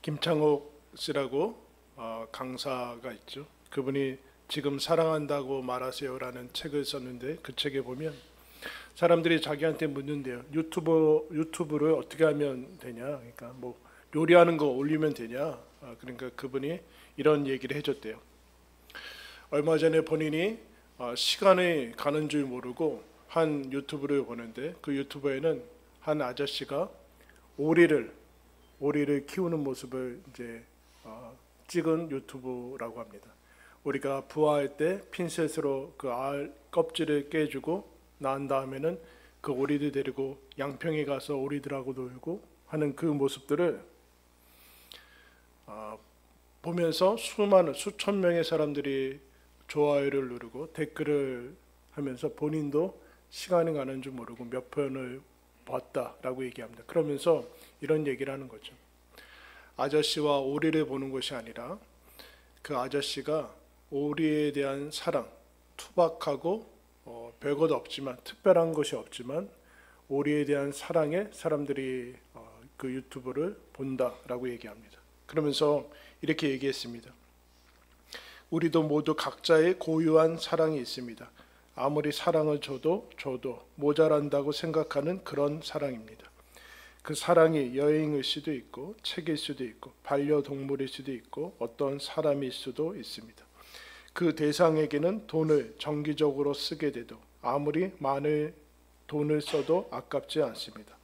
김창옥 씨라고 강사가 있죠. 그분이 지금 사랑한다고 말하세요라는 책을 썼는데 그 책에 보면 사람들이 자기한테 묻는데요. 유튜브를 어떻게 하면 되냐? 그러니까 뭐 요리하는 거 올리면 되냐? 그러니까 그분이 이런 얘기를 해줬대요. 얼마 전에 본인이 시간이 가는 줄 모르고 한 유튜브를 보는데 그 유튜브에는 한 아저씨가 오리를 키우는 모습을 이제 찍은 유튜브라고 합니다. 우리가 부화할 때 핀셋으로 그 알 껍질을 깨주고 난 다음에는 그 오리들 데리고 양평에 가서 오리들하고 놀고 하는 그 모습들을 보면서 수천 명의 사람들이 좋아요를 누르고 댓글을 하면서 본인도 시간이 가는 줄 모르고 몇 편을 봤다라고 얘기합니다. 그러면서 이런 얘기를 하는 거죠. 아저씨와 오리를 보는 것이 아니라 그 아저씨가 오리에 대한 사랑, 투박하고 별것 없지만 특별한 것이 없지만 오리에 대한 사랑에 사람들이 그 유튜브를 본다라고 얘기합니다. 그러면서 이렇게 얘기했습니다. 우리도 모두 각자의 고유한 사랑이 있습니다. 아무리 사랑을 줘도 모자란다고 생각하는 그런 사랑입니다. 그 사랑이 여행일 수도 있고 책일 수도 있고 반려동물일 수도 있고 어떤 사람일 수도 있습니다. 그 대상에게는 돈을 정기적으로 쓰게 돼도 아무리 많은 돈을 써도 아깝지 않습니다.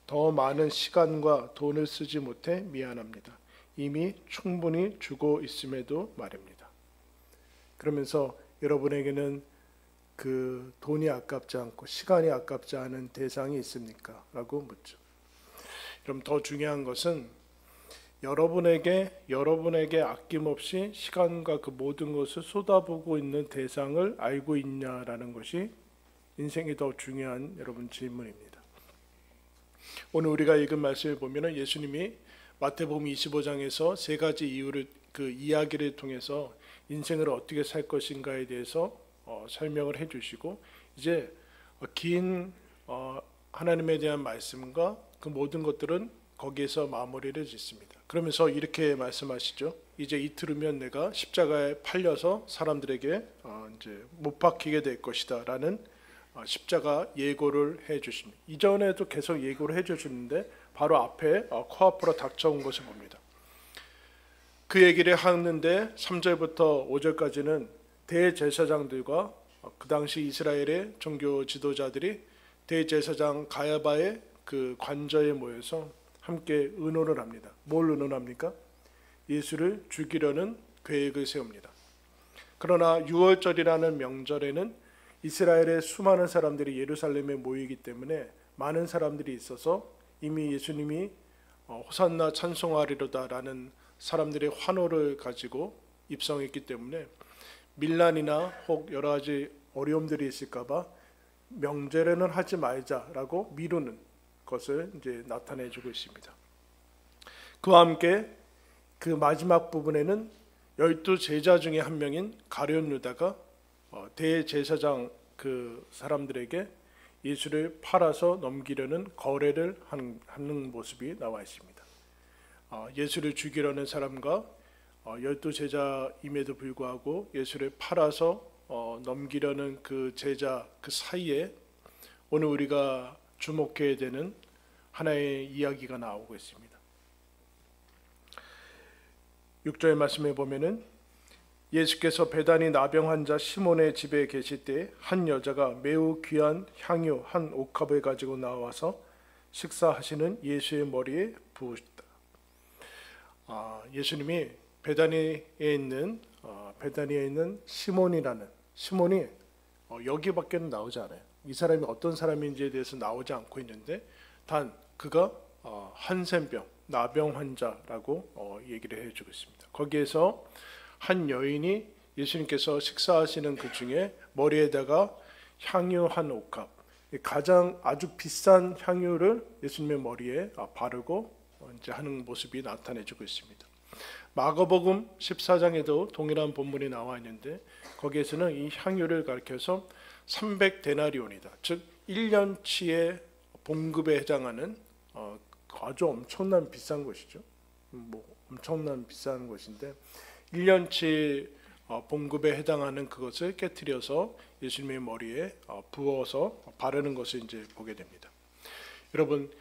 더 많은 시간과 돈을 쓰지 못해 미안합니다. 이미 충분히 주고 있음에도 말입니다. 그러면서 여러분에게는 그 돈이 아깝지 않고 시간이 아깝지 않은 대상이 있습니까? 라고 묻죠. 그럼 더 중요한 것은 여러분에게 아낌없이 시간과 그 모든 것을 쏟아부고 있는 대상을 알고 있냐라는 것이 인생이 더 중요한 여러분 질문입니다. 오늘 우리가 읽은 말씀을 보면 예수님이 마태복음 25장에서 세 가지 이유를 그 이야기를 통해서 인생을 어떻게 살 것인가에 대해서 설명을 해주시고 이제 긴 하나님에 대한 말씀과 그 모든 것들은 거기에서 마무리를 짓습니다. 그러면서 이렇게 말씀하시죠. 이제 이틀 후면 내가 십자가에 팔려서 사람들에게 이제 못 박히게 될 것이다라는 십자가 예고를 해주십니다. 이전에도 계속 예고를 해주시는데 바로 앞에 코앞으로 닥쳐온 것을 봅니다. 그 얘기를 하는데 3절부터 5절까지는 대제사장들과 그 당시 이스라엘의 종교 지도자들이 대제사장 가야바의 그 관저에 모여서 함께 의논을 합니다. 뭘 의논합니까? 예수를 죽이려는 계획을 세웁니다. 그러나 6월절이라는 명절에는 이스라엘의 수많은 사람들이 예루살렘에 모이기 때문에 많은 사람들이 있어서 이미 예수님이 호산나 찬송하리로다라는 사람들의 환호를 가지고 입성했기 때문에 밀란이나 혹 여러 가지 어려움들이 있을까봐 명절에는 하지 말자라고 미루는 것을 이제 나타내주고 있습니다. 그와 함께 그 마지막 부분에는 12제자 중에 한 명인 가룟 유다가 대제사장 그 사람들에게 예수를 팔아서 넘기려는 거래를 하는 모습이 나와 있습니다. 예수를 죽이려는 사람과 12제자임에도 불구하고 예수를 팔아서 넘기려는 그 제자 그 사이에 오늘 우리가 주목해야 되는 하나의 이야기가 나오고 있습니다. 6절 말씀에 보면은 예수께서 베다니 나병 환자 시몬의 집에 계실 때 한 여자가 매우 귀한 향유 한 옥합을 가지고 나와서 식사하시는 예수의 머리에 부으셨다. 예수님이 베다니에 있는 시몬이라는 시몬이 여기밖에는 나오지 않아요. 이 사람이 어떤 사람인지에 대해서 나오지 않고 있는데 단 그가 한센병 나병 환자라고 얘기를 해주고 있습니다. 거기에서 한 여인이 예수님께서 식사하시는 그 중에 머리에다가 향유 한 옥합 가장 아주 비싼 향유를 예수님의 머리에 바르고 이제 하는 모습이 나타내주고 있습니다. 마가복음 14장에도 동일한 본문이 나와 있는데 거기에서는 이 향유를 가리켜서 300데나리온이다. 즉 1년치의 봉급에 해당하는 아주 엄청난 비싼 것이죠. 뭐 엄청난 비싼 것인데 1년치 봉급에 해당하는 그것을 깨트려서 예수님의 머리에 부어서 바르는 것을 이제 보게 됩니다. 여러분,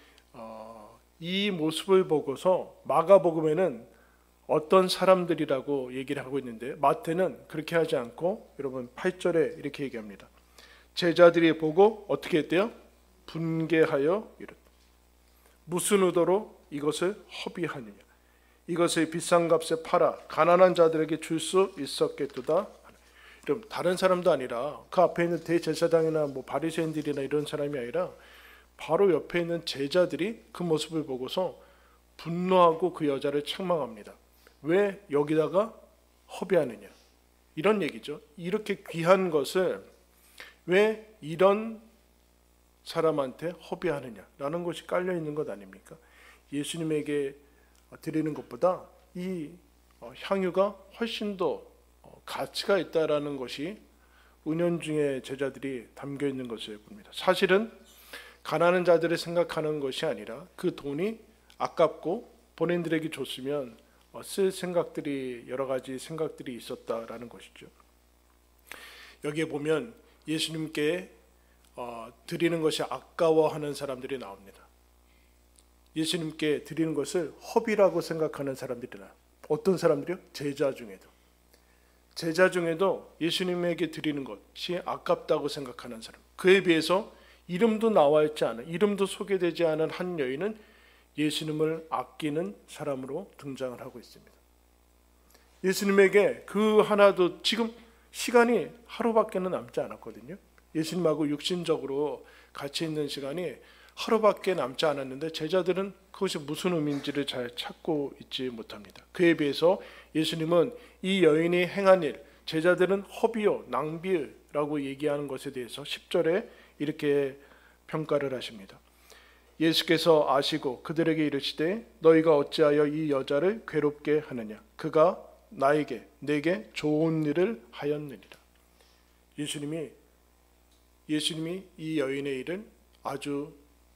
이 모습을 보고서 마가복음에는 어떤 사람들이라고 얘기를 하고 있는데 마태는 그렇게 하지 않고 여러분 8절에 이렇게 얘기합니다. 제자들이 보고 어떻게 했대요? 분개하여 이르되 무슨 의도로 이것을 허비하느냐, 이것을 비싼 값에 팔아 가난한 자들에게 줄 수 있었겠도다. 여러분, 다른 사람도 아니라 그 앞에 있는 대제사장이나 뭐 바리새인들이나 이런 사람이 아니라 바로 옆에 있는 제자들이 그 모습을 보고서 분노하고 그 여자를 책망합니다. 왜 여기다가 허비하느냐, 이런 얘기죠. 이렇게 귀한 것을 왜 이런 사람한테 허비하느냐라는 것이 깔려 있는 것 아닙니까? 예수님에게 드리는 것보다 이 향유가 훨씬 더 가치가 있다라는 것이 은연중에 제자들이 담겨 있는 것을 봅니다. 사실은 가난한 자들을 생각하는 것이 아니라 그 돈이 아깝고 본인들에게 줬으면 쓸 생각들이 여러 가지 생각들이 있었다라는 것이죠. 여기에 보면 예수님께 드리는 것이 아까워하는 사람들이 나옵니다. 예수님께 드리는 것을 허비라고 생각하는 사람들이 나와요. 어떤 사람들이요? 제자 중에도 예수님에게 드리는 것이 아깝다고 생각하는 사람. 그에 비해서 이름도 나와 있지 않은, 이름도 소개되지 않은 한 여인은 예수님을 아끼는 사람으로 등장을 하고 있습니다. 예수님에게 그 하나도 지금 시간이 하루밖에는 남지 않았거든요. 예수님하고 육신적으로 같이 있는 시간이 하루밖에 남지 않았는데 제자들은 그것이 무슨 의미인지를 잘 찾고 있지 못합니다. 그에 비해서 예수님은 이 여인이 행한 일, 제자들은 허비요 낭비라고 얘기하는 것에 대해서 10절에 이렇게 평가를 하십니다. 예수께서 아시고 그들에게 이르시되 너희가 어찌하여 이 여자를 괴롭게 하느냐, 그가 내게 좋은 일을 하였느니라. 예수님이 이 여인의 일을 아주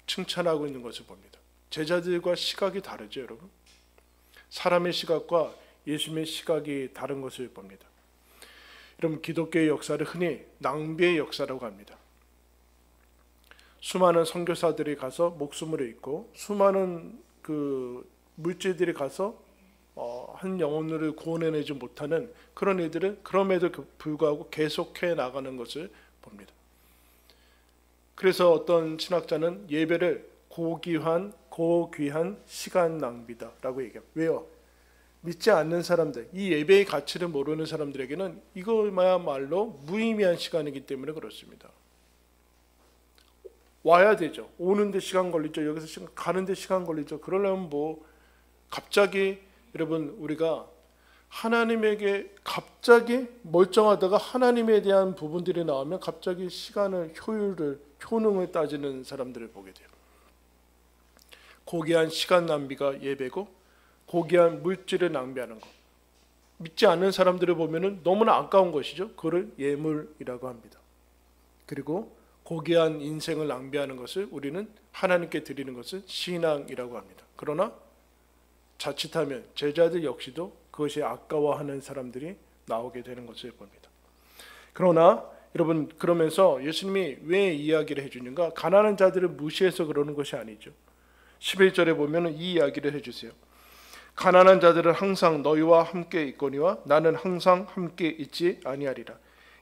칭찬하고 있는 것을 봅니다. 제자들과 시각이 다르죠, 여러분. 사람의 시각과 예수님의 시각이 다른 것을 봅니다. 여러분, 기독교의 역사를 흔히 낭비의 역사라고 합니다. 수많은 선교사들이 가서 목숨을 잃고 수많은 그 물질들이 가서 한 영혼을 구원해내지 못하는 그런 일들은 그럼에도 불구하고 계속해 나가는 것을 봅니다. 그래서 어떤 신학자는 예배를 고귀한 시간 낭비다라고 얘기합니다. 왜요? 믿지 않는 사람들, 이 예배의 가치를 모르는 사람들에게는 이거야말로 무의미한 시간이기 때문에 그렇습니다. 와야 되죠. 오는데 시간 걸리죠. 여기서 가는데 시간 걸리죠. 그러려면 뭐 갑자기 여러분 우리가 하나님에게 갑자기 멀쩡하다가 하나님에 대한 부분들이 나오면 갑자기 시간을 효능을 따지는 사람들을 보게 돼요. 고귀한 시간 낭비가 예배고 고귀한 물질을 낭비하는 것, 믿지 않는 사람들을 보면은 너무나 아까운 것이죠. 그걸 예물이라고 합니다. 그리고 고귀한 인생을 낭비하는 것을 우리는 하나님께 드리는 것을 신앙이라고 합니다. 그러나 자칫하면 제자들 역시도 그것이 아까워하는 사람들이 나오게 되는 것을 봅니다. 그러나 여러분, 그러면서 예수님이 왜 이야기를 해주는가? 가난한 자들을 무시해서 그러는 것이 아니죠. 11절에 보면 이 이야기를 해주세요. 가난한 자들은 항상 너희와 함께 있거니와 나는 항상 함께 있지 아니하리라.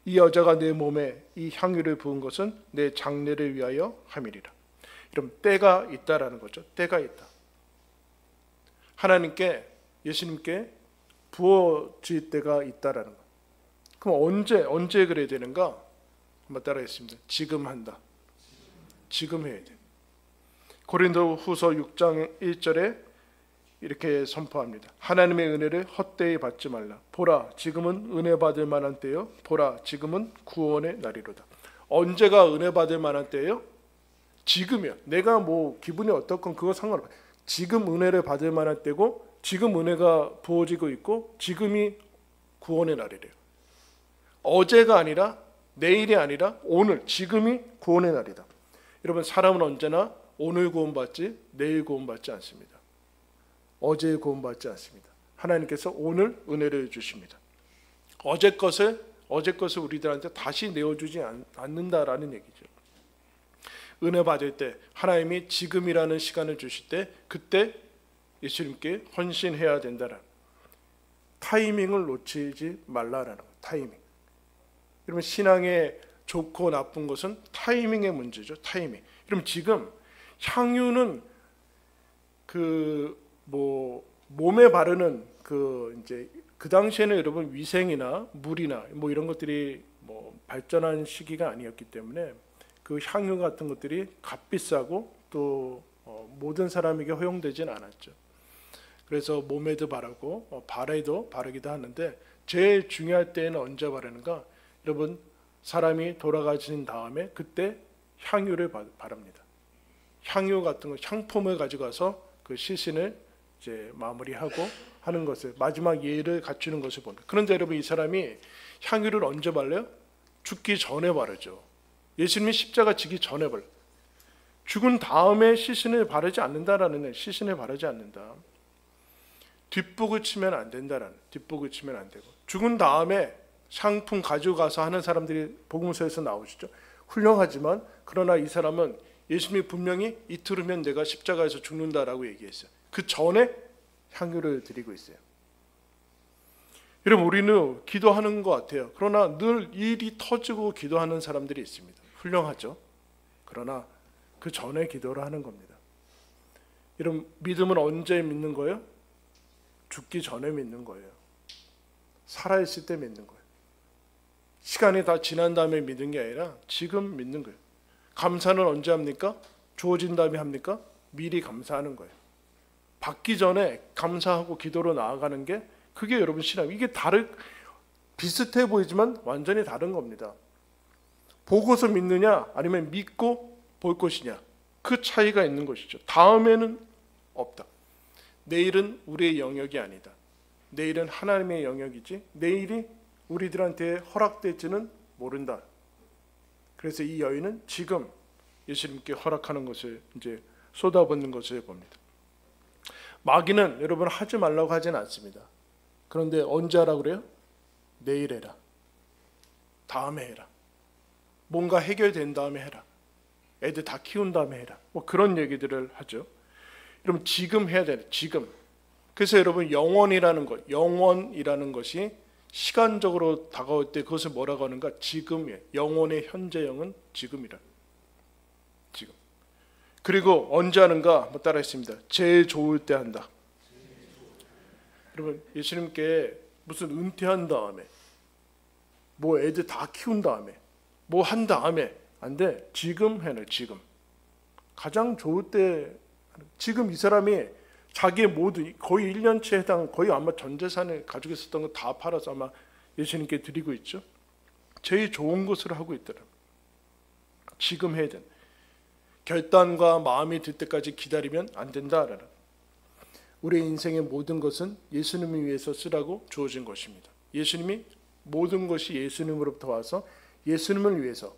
이 여자가 내 몸에 이 향유를 부은 것은 내 장례를 위하여 함이리라. 여러분, 때가 있다라는 거죠. 때가 있다. 하나님께, 예수님께 부어질 때가 있다라는 거. 그럼 언제 그래야 되는가? 한번 따라하겠습니다. 지금 한다. 지금 해야 돼. 고린도후서 6장 1절에 이렇게 선포합니다. 하나님의 은혜를 헛되이 받지 말라. 보라, 지금은 은혜 받을 만한 때요. 보라, 지금은 구원의 날이로다. 언제가 은혜 받을 만한 때예요? 지금이요. 내가 뭐 기분이 어떻건 그거 상관없어요. 지금 은혜를 받을 만한 때고 지금 은혜가 부어지고 있고 지금이 구원의 날이래요. 어제가 아니라 내일이 아니라 오늘, 지금이 구원의 날이다. 여러분, 사람은 언제나 오늘 구원받지 내일 구원받지 않습니다. 어제의 구원받지 않습니다. 하나님께서 오늘 은혜를 주십니다. 어제 것을 우리들한테 다시 내어주지 않는다라는 얘기죠. 은혜 받을 때 하나님이 지금이라는 시간을 주실 때 그때 예수님께 헌신해야 된다라는, 타이밍을 놓치지 말라라는 거예요. 타이밍. 여러분, 신앙의 좋고 나쁜 것은 타이밍의 문제죠. 타이밍. 그럼 지금 향유는 몸에 바르는 이제 그 당시에는 여러분 위생이나 물이나 이런 것들이 발전한 시기가 아니었기 때문에 그 향유 같은 것들이 값비싸고 또 모든 사람에게 허용되진 않았죠. 그래서 몸에도 바르고 발에도 바르기도 하는데, 제일 중요할 때는 언제 바르는가? 여러분, 사람이 돌아가신 다음에 그때 향유를 바릅니다. 향유 같은 거, 향품을 가져가서 그 시신을 이제 마무리하고 하는 것을, 마지막 예를 갖추는 것을 봅니다. 그런데 여러분, 이 사람이 향유를 언제 발라요? 죽기 전에 바르죠. 예수님이 십자가 지기 전에 발라. 죽은 다음에 시신을 바르지 않는다라는, 시신을 바르지 않는다. 뒷북을 치면 안 된다라는, 뒷북을 치면 안 되고, 죽은 다음에 상품 가져가서 하는 사람들이 복음서에서 나오시죠. 훌륭하지만 그러나 이 사람은 예수님이 분명히 이틀 후면 내가 십자가에서 죽는다라고 얘기했어요. 그 전에 향유를 드리고 있어요. 여러분, 우리는 기도하는 것 같아요. 그러나 늘 일이 터지고 기도하는 사람들이 있습니다. 훌륭하죠. 그러나 그 전에 기도를 하는 겁니다. 여러분, 믿음은 언제 믿는 거예요? 죽기 전에 믿는 거예요. 살아있을 때 믿는 거예요. 시간이 다 지난 다음에 믿는 게 아니라 지금 믿는 거예요. 감사는 언제 합니까? 주어진 다음에 합니까? 미리 감사하는 거예요. 받기 전에 감사하고 기도로 나아가는 게, 그게 여러분 신앙. 이게 비슷해 보이지만 완전히 다른 겁니다. 보고서 믿느냐 아니면 믿고 볼 것이냐, 그 차이가 있는 것이죠. 다음에는 없다. 내일은 우리의 영역이 아니다. 내일은 하나님의 영역이지 내일이 우리들한테 허락될지는 모른다. 그래서 이 여인은 지금 예수님께 허락하는 것을 이제 쏟아붓는 것을 봅니다. 마귀는 여러분 하지 말라고 하진 않습니다. 그런데 언제 하라고 그래요? 내일 해라. 다음에 해라. 뭔가 해결된 다음에 해라. 애들 다 키운 다음에 해라. 그런 얘기들을 하죠. 여러분, 지금 해야 돼요. 지금. 그래서 여러분, 영원이라는 것이 시간적으로 다가올 때 그것을 뭐라고 하는가? 지금이에요. 영혼의 현재형은 지금이라. 지금. 그리고 언제 하는가? 한번 따라했습니다. 제일 좋을 때 한다. 여러분, 예수님께 무슨 은퇴한 다음에, 애들 다 키운 다음에, 한 다음에 안 돼. 지금 해내. 지금. 가장 좋을 때. 지금 이 사람이 자기의 거의 1년치에 해당, 거의 아마 전 재산을 가지고 있었던 거 다 팔아서 아마 예수님께 드리고 있죠. 제일 좋은 것을 하고 있더라. 지금 해야 된다. 결단과 마음이 들 때까지 기다리면 안 된다라는. 우리의 인생의 모든 것은 예수님을 위해서 쓰라고 주어진 것입니다. 예수님이 모든 것이 예수님으로부터 와서 예수님을 위해서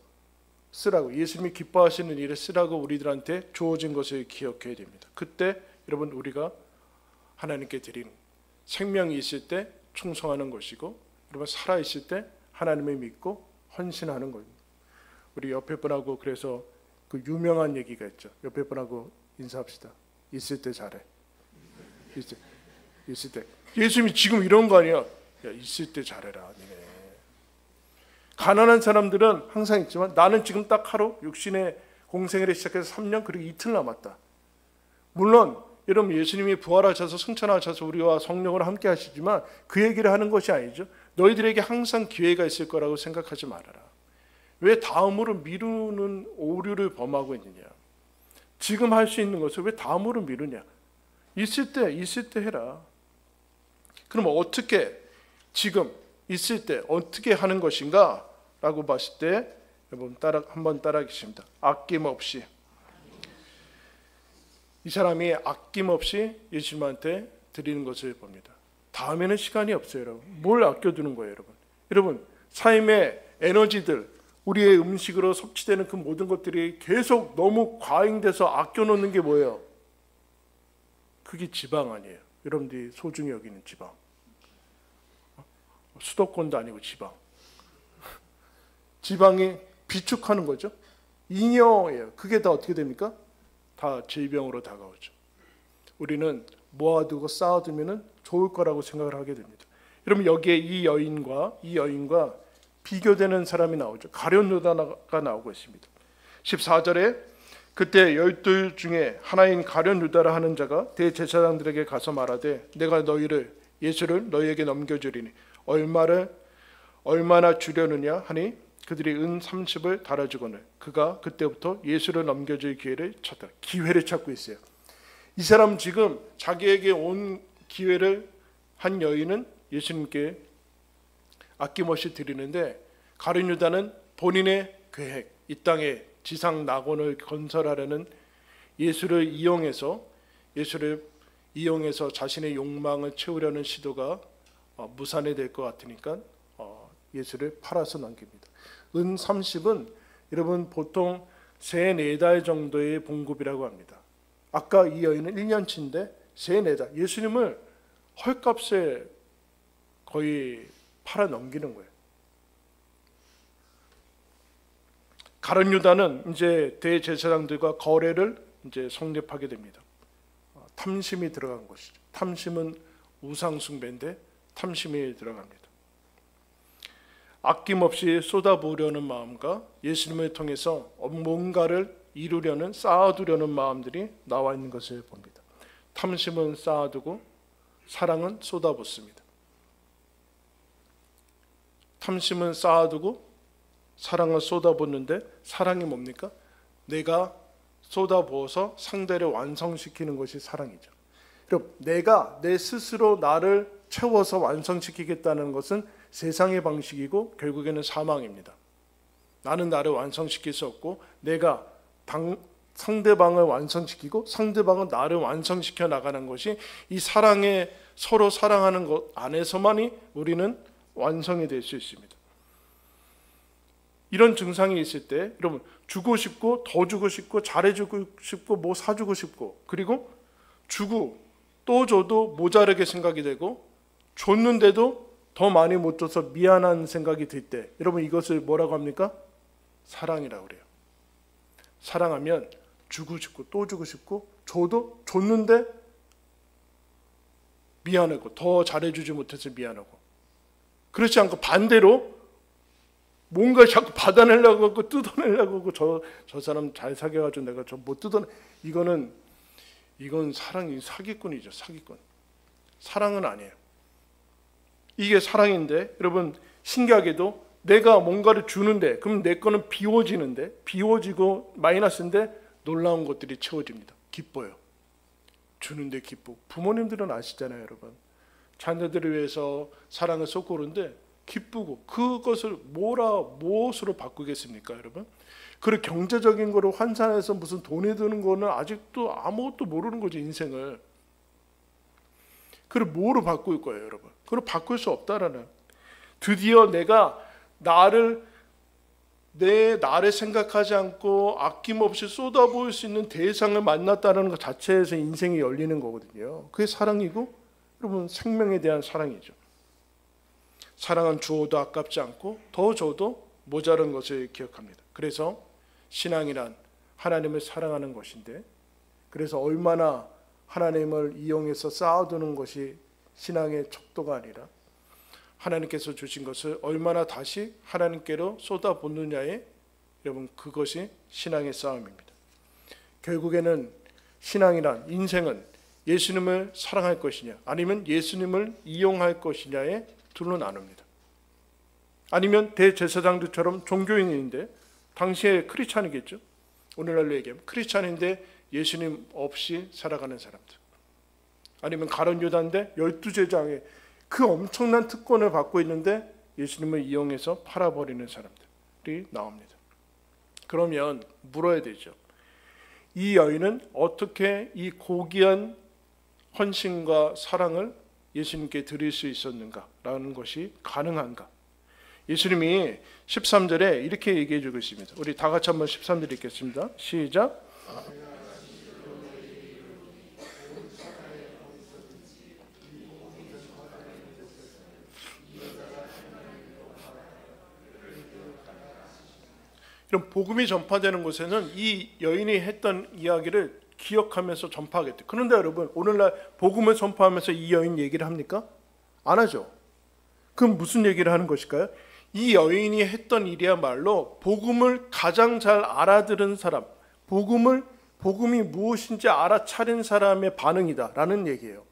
쓰라고, 예수님이 기뻐하시는 일에 쓰라고 우리들한테 주어진 것을 기억해야 됩니다. 그때 여러분, 우리가 하나님께 드리는, 생명이 있을 때 충성하는 것이고, 여러분 살아있을 때 하나님을 믿고 헌신하는 겁니다. 우리 옆에 분하고 그래서 그 유명한 얘기가 있죠. 옆에 분하고 인사합시다. 있을 때 잘해. 있을 때. 예수님이 지금 이런 거 아니야. 야, 있을 때 잘해라. 니네. 가난한 사람들은 항상 있지만 나는 지금 딱 하루, 육신의 공생애를 시작해서 3년 그리고 이틀 남았다. 물론 여러분, 예수님이 부활하셔서 승천하셔서 우리와 성령으로 함께 하시지만 그 얘기를 하는 것이 아니죠. 너희들에게 항상 기회가 있을 거라고 생각하지 말아라. 왜 다음으로 미루는 오류를 범하고 있느냐. 지금 할 수 있는 것을 왜 다음으로 미루냐. 있을 때 해라. 그럼 어떻게, 지금 있을 때 어떻게 하는 것인가 라고 봤을 때 여러분 한번 따라 계십니다. 아낌없이. 이 사람이 아낌없이 예수님한테 드리는 것을 봅니다. 다음에는 시간이 없어요. 여러분, 뭘 아껴두는 거예요? 여러분 삶의 에너지들, 우리의 음식으로 섭취되는 그 모든 것들이 계속 너무 과잉돼서 아껴놓는 게 뭐예요? 그게 지방 아니에요. 여러분들이 소중히 여기는 지방. 수도권도 아니고 지방. 지방이 비축하는 거죠. 잉여예요. 그게 다 어떻게 됩니까? 다 질병으로 다가오죠. 우리는 모아두고 쌓아두면 좋을 거라고 생각을 하게 됩니다. 여러분 여기에 이 여인과 비교되는 사람이 나오죠. 가룟 유다가 나오고 있습니다. 14절에 그때 12 중에 하나인 가룟 유다라 하는 자가 대제사장들에게 가서 말하되 내가 예수를 너희에게 넘겨주리니 얼마나 주려느냐 하니 그들이 은 30을 달아주거늘 그가 그때부터 예수를 넘겨줄 기회를 찾다. 기회를 찾고 있어요. 이 사람 지금 자기에게 온 기회를 한 여인은 예수님께 아낌없이 드리는데 가룟 유다는 본인의 계획, 이 땅에 지상 낙원을 건설하려는 예수를 이용해서 자신의 욕망을 채우려는 시도가 무산이 될 것 같으니까 예수를 팔아서 넘깁니다. 은 30은 여러분 보통 3-4달 정도의 봉급이라고 합니다. 아까 이 여인은 1년치인데 3-4달 예수님을 헐값에 거의 팔아 넘기는 거예요. 가룟 유다는 이제 대제사장들과 거래를 이제 성립하게 됩니다. 탐심이 들어간 것이죠. 탐심은 우상 숭배인데 탐심이 들어갑니다. 아낌없이 쏟아부으려는 마음과 예수님을 통해서 뭔가를 이루려는 쌓아두려는 마음들이 나와 있는 것을 봅니다. 탐심은 쌓아두고 사랑은 쏟아붓습니다. 탐심은 쌓아두고 사랑을 쏟아붓는데 사랑이 뭡니까? 내가 쏟아부어서 상대를 완성시키는 것이 사랑이죠. 여러분, 내가 내 스스로 나를 채워서 완성시키겠다는 것은 세상의 방식이고 결국에는 사망입니다. 나는 나를 완성시킬 수 없고 내가 상대방을 완성시키고 상대방은 나를 완성시켜 나가는 것이 이 사랑에 서로 사랑하는 것 안에서만이 우리는 완성이 될 수 있습니다. 이런 증상이 있을 때 여러분 주고 싶고 더 주고 싶고 잘해주고 싶고 뭐 사주고 싶고 그리고 주고 또 줘도 모자르게 생각이 되고 줬는데도 더 많이 못 줘서 미안한 생각이 들 때 여러분 이것을 뭐라고 합니까? 사랑이라고 그래요. 사랑하면 주고 싶고 또 주고 싶고 줘도 줬는데 미안하고 더 잘해주지 못해서 미안하고 그렇지 않고 반대로 뭔가 자꾸 받아내려고 하고 뜯어내려고 하고 저 사람 잘 사귀어가지고 내가 저 못 뜯어내 이건 사랑이 사기꾼이죠. 사기꾼. 사랑은 아니에요. 이게 사랑인데 여러분 신기하게도 내가 뭔가를 주는데 그럼 내 거는 비워지고 마이너스인데 놀라운 것들이 채워집니다. 기뻐요. 주는데 기쁘고 부모님들은 아시잖아요. 여러분 자녀들을 위해서 사랑을 쏟고 그러는데 기쁘고 그것을 무엇으로 바꾸겠습니까? 여러분 그리고 경제적인 거를 환산해서 무슨 돈이 드는 거는 아직도 아무것도 모르는 거죠. 인생을 그걸 뭐로 바꿀 거예요? 여러분 그걸 바꿀 수 없다라는 드디어 내가 나를 생각하지 않고 아낌없이 쏟아부을 수 있는 대상을 만났다는 것 자체에서 인생이 열리는 거거든요. 그게 사랑이고 여러분 생명에 대한 사랑이죠. 사랑은 주어도 아깝지 않고 더 줘도 모자란 것을 기억합니다. 그래서 신앙이란 하나님을 사랑하는 것인데 그래서 얼마나 하나님을 이용해서 쌓아두는 것이 신앙의 척도가 아니라 하나님께서 주신 것을 얼마나 다시 하나님께로 쏟아붓느냐에 여러분 그것이 신앙의 싸움입니다. 결국에는 신앙이란 인생은 예수님을 사랑할 것이냐 아니면 예수님을 이용할 것이냐에 둘로 나눕니다. 아니면 대제사장들처럼 종교인인데 당시에 크리스찬이겠죠. 오늘날로 얘기하면 크리스찬인데 예수님 없이 살아가는 사람들. 아니면 가룟 유다인데 12제장에 그 엄청난 특권을 받고 있는데 예수님을 이용해서 팔아버리는 사람들이 나옵니다. 그러면 물어야 되죠. 이 여인은 어떻게 이 고귀한 헌신과 사랑을 예수님께 드릴 수 있었는가라는 것이 가능한가? 예수님이 13절에 이렇게 얘기해 주고 있습니다. 우리 다 같이 한번 13절 읽겠습니다. 시작. 이런 복음이 전파되는 곳에는 이 여인이 했던 이야기를 기억하면서 전파하겠대. 그런데 여러분, 오늘날 복음을 전파하면서 이 여인 얘기를 합니까? 안 하죠. 그럼 무슨 얘기를 하는 것일까요? 이 여인이 했던 일이야말로 복음을 가장 잘 알아들은 사람, 복음이 무엇인지 알아차린 사람의 반응이다라는 얘기예요.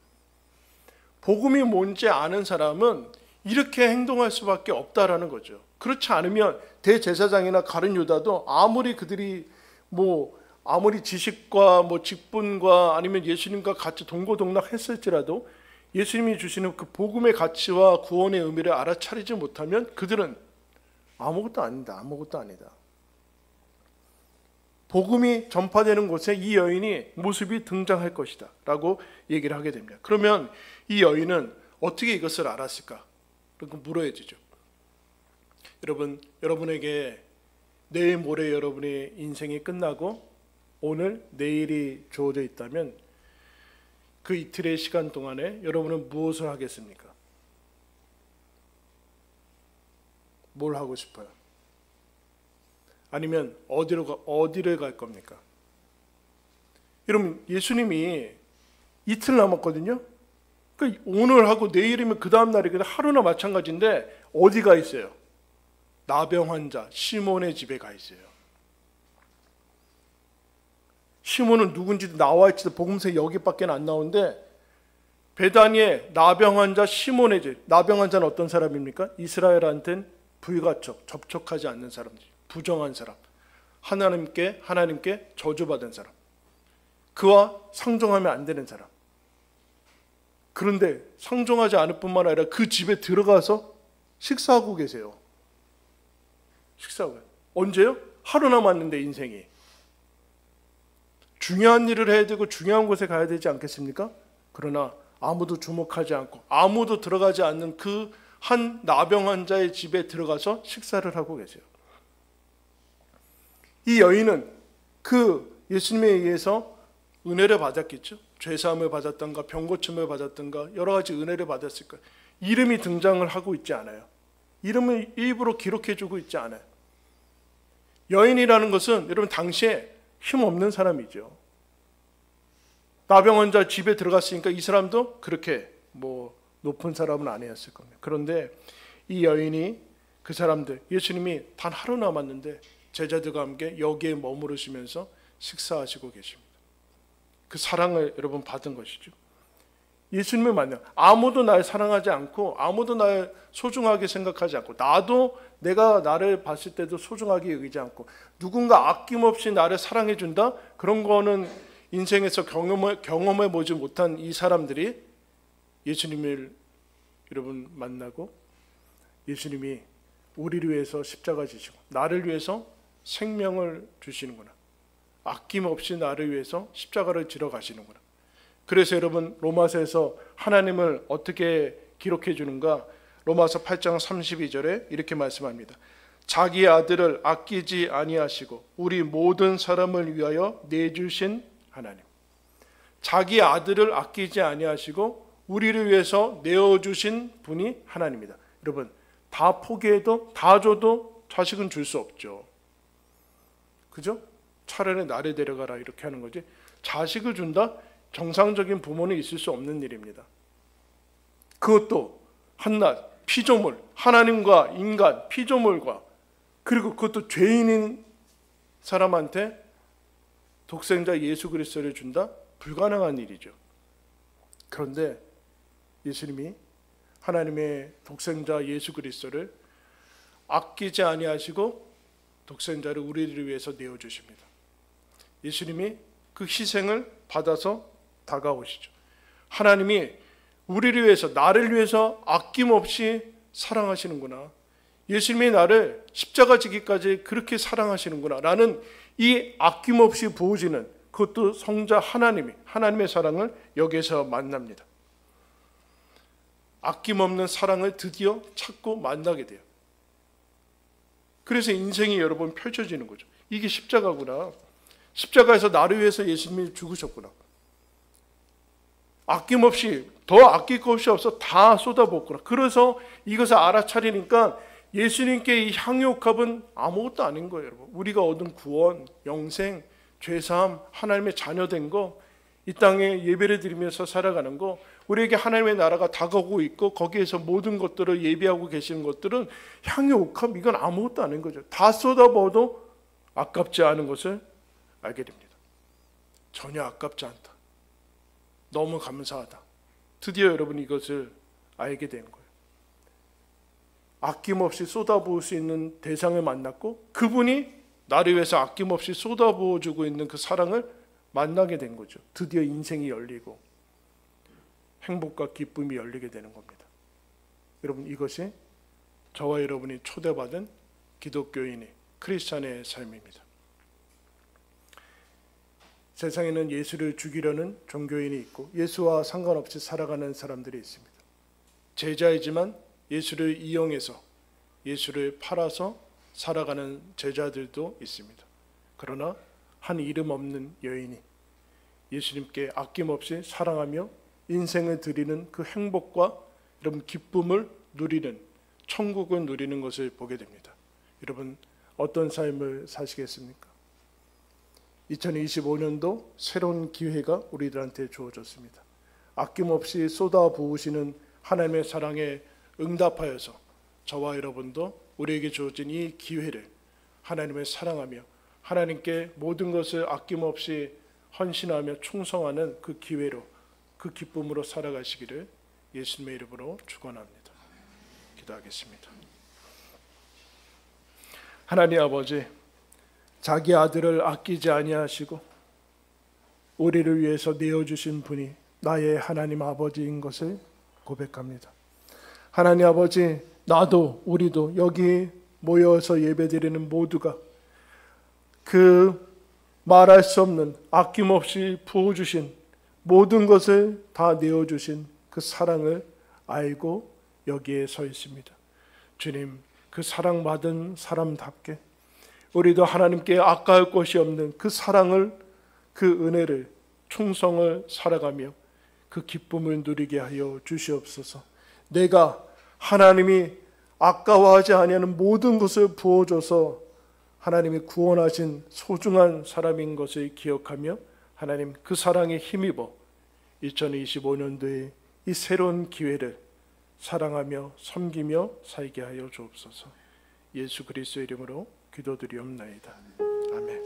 복음이 뭔지 아는 사람은 이렇게 행동할 수밖에 없다라는 거죠. 그렇지 않으면 대제사장이나 가룟 유다도 아무리 그들이 아무리 지식과 직분과 아니면 예수님과 같이 동고동락했을지라도 예수님이 주시는 그 복음의 가치와 구원의 의미를 알아차리지 못하면 그들은 아무것도 아니다. 복음이 전파되는 곳에 이 여인이 모습이 등장할 것이다 라고 얘기를 하게 됩니다. 그러면 이 여인은 어떻게 이것을 알았을까? 그렇게 물어야지죠. 여러분에게 내일 모레 여러분의 인생이 끝나고 오늘 내일이 주어져 있다면 그 이틀의 시간 동안에 여러분은 무엇을 하겠습니까? 뭘 하고 싶어요? 아니면 어디를 갈 겁니까? 여러분, 예수님이 이틀 남았거든요. 그러니까 오늘 하고 내일이면 그 다음 날이 하루나 마찬가지인데 어디 가 있어요? 나병 환자 시몬의 집에 가 있어요. 시몬은 누군지 나와 있지도 복음서에 여기밖에 안 나오는데 베다니에 나병 환자 시몬의 집. 나병 환자는 어떤 사람입니까? 이스라엘한테는 불가촉, 접촉하지 않는 사람들, 부정한 사람, 하나님께 저주받은 사람, 그와 상종하면 안 되는 사람. 그런데 상종하지 않을 뿐만 아니라 그 집에 들어가서 식사하고 계세요. 식사하고. 언제요? 하루 남았는데 인생이. 중요한 일을 해야 되고 중요한 곳에 가야 되지 않겠습니까? 그러나 아무도 주목하지 않고 아무도 들어가지 않는 그 한 나병 환자의 집에 들어가서 식사를 하고 계세요. 이 여인은 그 예수님에 의해서 은혜를 받았겠죠. 죄사함을 받았던가 병고침을 받았던가 여러 가지 은혜를 받았을 거예요. 이름이 등장을 하고 있지 않아요. 이름을 일부러 기록해주고 있지 않아요. 여인이라는 것은 여러분 당시에 힘없는 사람이죠. 나병 환자 집에 들어갔으니까 이 사람도 그렇게 높은 사람은 아니었을 겁니다. 그런데 이 여인이 그 사람들, 예수님이 단 하루 남았는데 제자들과 함께 여기에 머무르시면서 식사하시고 계십니다. 그 사랑을 여러분 받은 것이죠. 예수님을 만나 아무도 날 사랑하지 않고 아무도 날 소중하게 생각하지 않고 나도 내가 나를 봤을 때도 소중하게 여기지 않고 누군가 아낌없이 나를 사랑해 준다? 그런 거는 인생에서 경험해 보지 못한 이 사람들이 예수님을 여러분 만나고 예수님이 우리를 위해서 십자가 지시고 나를 위해서 생명을 주시는구나. 아낌없이 나를 위해서 십자가를 지러 가시는구나. 그래서 여러분 로마서에서 하나님을 어떻게 기록해 주는가? 로마서 8장 32절에 이렇게 말씀합니다. 자기 아들을 아끼지 아니하시고 우리 모든 사람을 위하여 내주신 하나님. 자기 아들을 아끼지 아니하시고 우리를 위해서 내어주신 분이 하나님이다. 여러분 다 포기해도 다 줘도 자식은 줄 수 없죠. 그죠? 차라리 나를 데려가라 이렇게 하는 거지. 자식을 준다? 정상적인 부모는 있을 수 없는 일입니다. 그것도 한낱 피조물, 하나님과 인간, 피조물과 그리고 그것도 죄인인 사람한테 독생자 예수 그리스도를 준다? 불가능한 일이죠. 그런데 예수님이 하나님의 독생자 예수 그리스도를 아끼지 아니하시고 독생자를 우리를 위해서 내어주십니다. 예수님이 그 희생을 받아서 다가오시죠. 하나님이 우리를 위해서 나를 위해서 아낌없이 사랑하시는구나. 예수님이 나를 십자가 지기까지 그렇게 사랑하시는구나 라는 이 아낌없이 부어지는 그것도 성자 하나님의 사랑을 여기서 만납니다. 아낌없는 사랑을 드디어 찾고 만나게 돼요. 그래서 인생이 여러분 펼쳐지는 거죠. 이게 십자가구나. 십자가에서 나를 위해서 예수님이 죽으셨구나. 아낌없이 더 아낄 것이 없어 다 쏟아붓구나. 그래서 이것을 알아차리니까 예수님께 이 향유옥합은 아무것도 아닌 거예요, 여러분. 우리가 얻은 구원, 영생, 죄사함, 하나님의 자녀된 거, 이 땅에 예배를 드리면서 살아가는 거, 우리에게 하나님의 나라가 다가오고 있고 거기에서 모든 것들을 예비하고 계시는 것들은 향유옥합, 이건 아무것도 아닌 거죠. 다 쏟아부어도 아깝지 않은 것을 알게 됩니다. 전혀 아깝지 않다. 너무 감사하다. 드디어 여러분 이것을 알게 된 거예요. 아낌없이 쏟아부을 수 있는 대상을 만났고 그분이 나를 위해서 아낌없이 쏟아부어주고 있는 그 사랑을 만나게 된 거죠. 드디어 인생이 열리고 행복과 기쁨이 열리게 되는 겁니다. 여러분, 이것이 저와 여러분이 초대받은 기독교인의 크리스찬의 삶입니다. 세상에는 예수를 죽이려는 종교인이 있고 예수와 상관없이 살아가는 사람들이 있습니다. 제자이지만 예수를 이용해서 예수를 팔아서 살아가는 제자들도 있습니다. 그러나 한 이름 없는 여인이 예수님께 아낌없이 사랑하며 인생을 드리는 그 행복과 여러분 기쁨을 누리는, 천국을 누리는 것을 보게 됩니다. 여러분, 어떤 삶을 사시겠습니까? 2025년도 새로운 기회가 우리들한테 주어졌습니다. 아낌없이 쏟아부으시는 하나님의 사랑에 응답하여서 저와 여러분도 우리에게 주어진 이 기회를 하나님을 사랑하며 하나님께 모든 것을 아낌없이 헌신하며 충성하는 그 기회로, 그 기쁨으로 살아가시기를 예수님의 이름으로 축원합니다. 기도하겠습니다. 하나님 아버지, 자기 아들을 아끼지 아니하시고 우리를 위해서 내어주신 분이 나의 하나님 아버지인 것을 고백합니다. 하나님 아버지, 나도 우리도 여기 모여서 예배드리는 모두가 그 말할 수 없는 아낌없이 부어주신 모든 것을 다 내어주신 그 사랑을 알고 여기에 서 있습니다. 주님, 그 사랑받은 사람답게 우리도 하나님께 아까울 것이 없는 그 사랑을, 그 은혜를, 충성을 살아가며 그 기쁨을 누리게 하여 주시옵소서. 내가 하나님이 아까워하지 아니하는 모든 것을 부어줘서 하나님이 구원하신 소중한 사람인 것을 기억하며 하나님 그 사랑에 힘입어 2025년도에 이 새로운 기회를 사랑하며 섬기며 살게 하여 주옵소서. 예수 그리스도의 이름으로 기도드리옵나이다. 아멘.